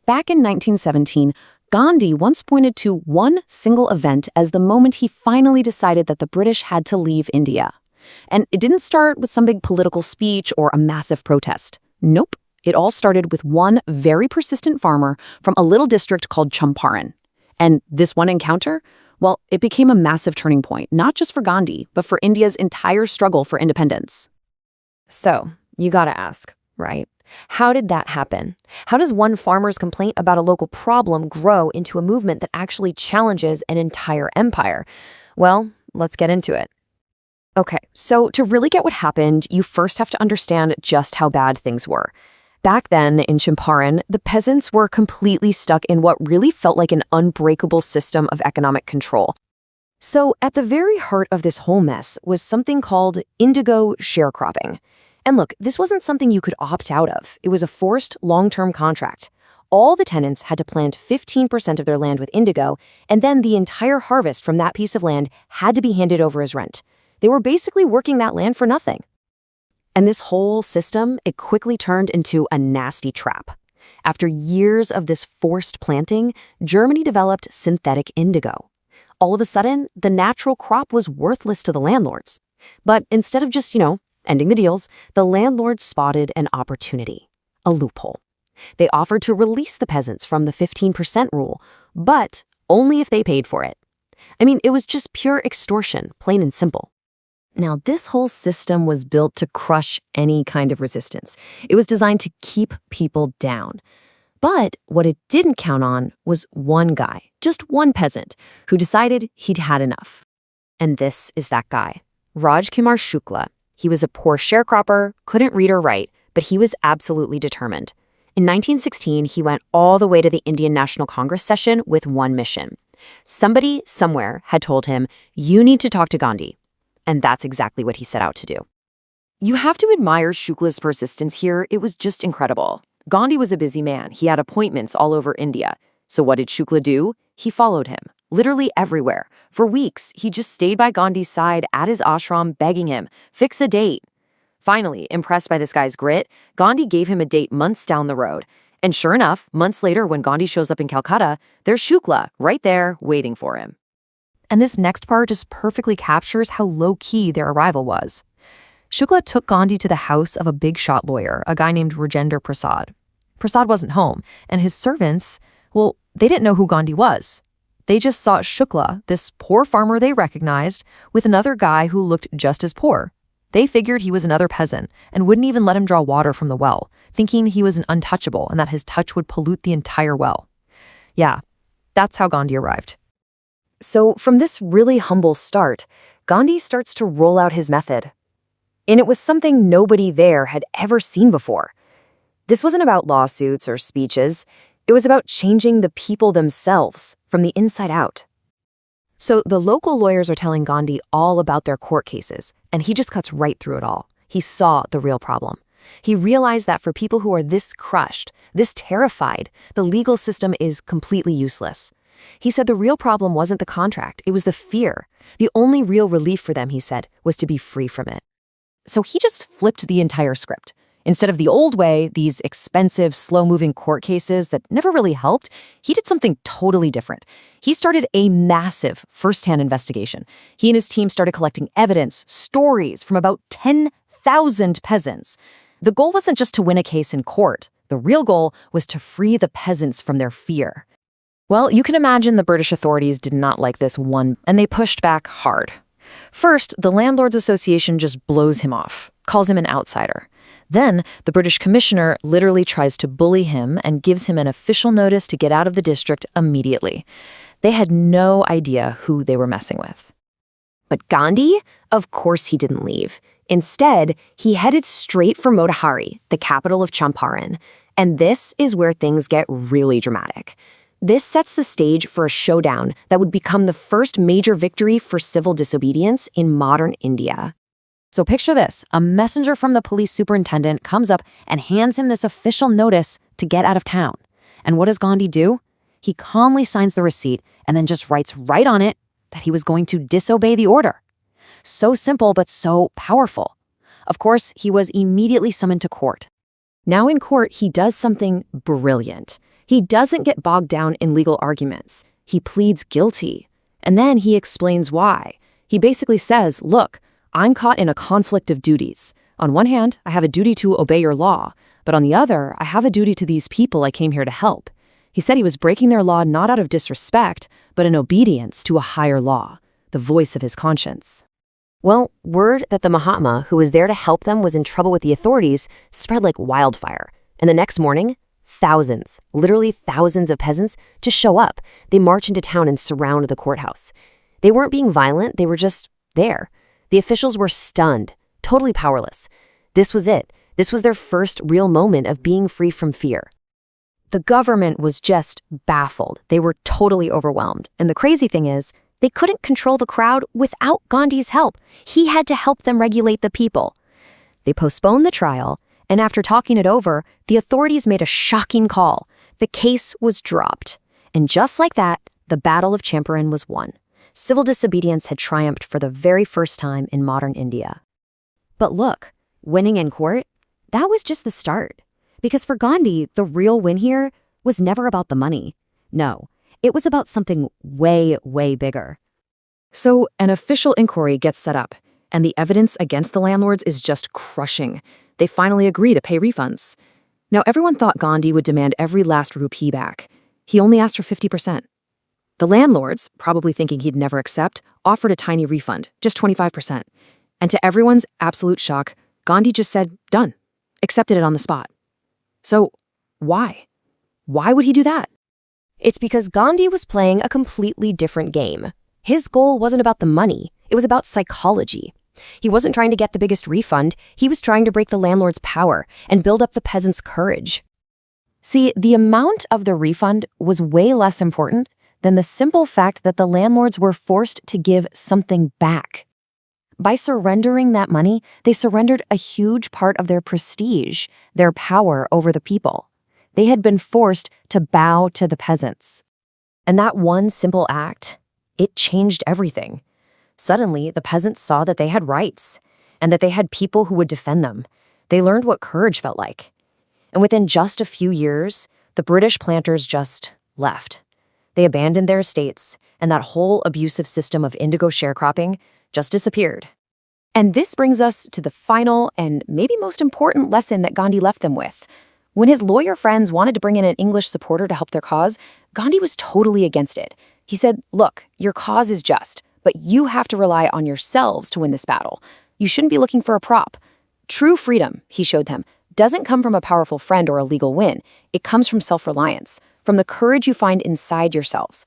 Back in 1917, Gandhi once pointed to one single event as the moment he finally decided that the British had to leave India. And it didn't start with some big political speech or a massive protest. Nope. It all started with one very persistent farmer from a little district called Champaran. And this one encounter, well, it became a massive turning point, not just for Gandhi, but for India's entire struggle for independence. So, you gotta ask, right? How did that happen? How does one farmer's complaint about a local problem grow into a movement that actually challenges an entire empire? Well, let's get into it. Okay, so to really get what happened, you first have to understand just how bad things were. Back then, in Champaran, the peasants were completely stuck in what really felt like an unbreakable system of economic control. So, at the very heart of this whole mess was something called indigo sharecropping. And look, this wasn't something you could opt out of. It was a forced, long-term contract. All the tenants had to plant 15% of their land with indigo, and then the entire harvest from that piece of land had to be handed over as rent. They were basically working that land for nothing. And this whole system, it quickly turned into a nasty trap. After years of this forced planting, Germany developed synthetic indigo. All of a sudden, the natural crop was worthless to the landlords. But instead of just, ending the deals, the landlords spotted an opportunity, a loophole. They offered to release the peasants from the 15% rule, but only if they paid for it. It was just pure extortion, plain and simple. Now, this whole system was built to crush any kind of resistance. It was designed to keep people down. But what it didn't count on was one guy, just one peasant, who decided he'd had enough. And this is that guy, Rajkumar Shukla. He was a poor sharecropper, couldn't read or write, but he was absolutely determined. In 1916, he went all the way to the Indian National Congress session with one mission. Somebody, somewhere, had told him, "You need to talk to Gandhi." And that's exactly what he set out to do. You have to admire Shukla's persistence here. It was just incredible. Gandhi was a busy man. He had appointments all over India. So what did Shukla do? He followed him, literally everywhere. For weeks, he just stayed by Gandhi's side at his ashram, begging him, "Fix a date." Finally, impressed by this guy's grit, Gandhi gave him a date months down the road. And sure enough, months later, when Gandhi shows up in Calcutta, there's Shukla right there waiting for him. And this next part just perfectly captures how low-key their arrival was. Shukla took Gandhi to the house of a big-shot lawyer, a guy named Rajendra Prasad. Prasad wasn't home, and his servants, well, they didn't know who Gandhi was. They just saw Shukla, this poor farmer they recognized, with another guy who looked just as poor. They figured he was another peasant and wouldn't even let him draw water from the well, thinking he was an untouchable and that his touch would pollute the entire well. Yeah, that's how Gandhi arrived. So from this really humble start, Gandhi starts to roll out his method. And it was something nobody there had ever seen before. This wasn't about lawsuits or speeches. It was about changing the people themselves from the inside out. So the local lawyers are telling Gandhi all about their court cases, and he just cuts right through it all. He saw the real problem. He realized that for people who are this crushed, this terrified, the legal system is completely useless. He said the real problem wasn't the contract, it was the fear. The only real relief for them, he said, was to be free from it. So he just flipped the entire script. Instead of the old way, these expensive, slow-moving court cases that never really helped, he did something totally different. He started a massive first-hand investigation. He and his team started collecting evidence, stories from about 10,000 peasants. The goal wasn't just to win a case in court. The real goal was to free the peasants from their fear. Well, you can imagine the British authorities did not like this one, and they pushed back hard. First, the Landlords Association just blows him off, calls him an outsider. Then, the British commissioner literally tries to bully him and gives him an official notice to get out of the district immediately. They had no idea who they were messing with. But Gandhi? Of course he didn't leave. Instead, he headed straight for Motihari, the capital of Champaran. And this is where things get really dramatic. This sets the stage for a showdown that would become the first major victory for civil disobedience in modern India. So picture this, a messenger from the police superintendent comes up and hands him this official notice to get out of town. And what does Gandhi do? He calmly signs the receipt and then just writes right on it that he was going to disobey the order. So simple, but so powerful. Of course, he was immediately summoned to court. Now in court, he does something brilliant. He doesn't get bogged down in legal arguments. He pleads guilty. And then he explains why. He basically says, look, I'm caught in a conflict of duties. On one hand, I have a duty to obey your law, but on the other, I have a duty to these people I came here to help. He said he was breaking their law not out of disrespect, but in obedience to a higher law, the voice of his conscience. Well, word that the Mahatma, who was there to help them, was in trouble with the authorities spread like wildfire. And the next morning, thousands, literally thousands of peasants just show up. They march into town and surround the courthouse. They weren't being violent, they were just there. The officials were stunned, totally powerless. This was it. This was their first real moment of being free from fear. The government was just baffled. They were totally overwhelmed. And the crazy thing is, they couldn't control the crowd without Gandhi's help. He had to help them regulate the people. They postponed the trial, and after talking it over, the authorities made a shocking call. The case was dropped. And just like that, the Battle of Champaran was won. Civil disobedience had triumphed for the very first time in modern India. But look, winning in court, that was just the start. Because for Gandhi, the real win here was never about the money. No, it was about something way, way bigger. So an official inquiry gets set up, and the evidence against the landlords is just crushing. They finally agree to pay refunds. Now, everyone thought Gandhi would demand every last rupee back. He only asked for 50%. The landlords, probably thinking he'd never accept, offered a tiny refund, just 25%. And to everyone's absolute shock, Gandhi just said, done, accepted it on the spot. So why? Why would he do that? It's because Gandhi was playing a completely different game. His goal wasn't about the money, it was about psychology. He wasn't trying to get the biggest refund, he was trying to break the landlord's power and build up the peasants' courage. See, the amount of the refund was way less important than the simple fact that the landlords were forced to give something back. By surrendering that money, they surrendered a huge part of their prestige, their power over the people. They had been forced to bow to the peasants. And that one simple act, it changed everything. Suddenly, the peasants saw that they had rights and that they had people who would defend them. They learned what courage felt like. And within just a few years, the British planters just left. They abandoned their estates, and that whole abusive system of indigo sharecropping just disappeared. And this brings us to the final and maybe most important lesson that Gandhi left them with. When his lawyer friends wanted to bring in an English supporter to help their cause, Gandhi was totally against it. He said, look, your cause is just, but you have to rely on yourselves to win this battle. You shouldn't be looking for a prop. True freedom, he showed them, doesn't come from a powerful friend or a legal win. It comes from self-reliance, from the courage you find inside yourselves.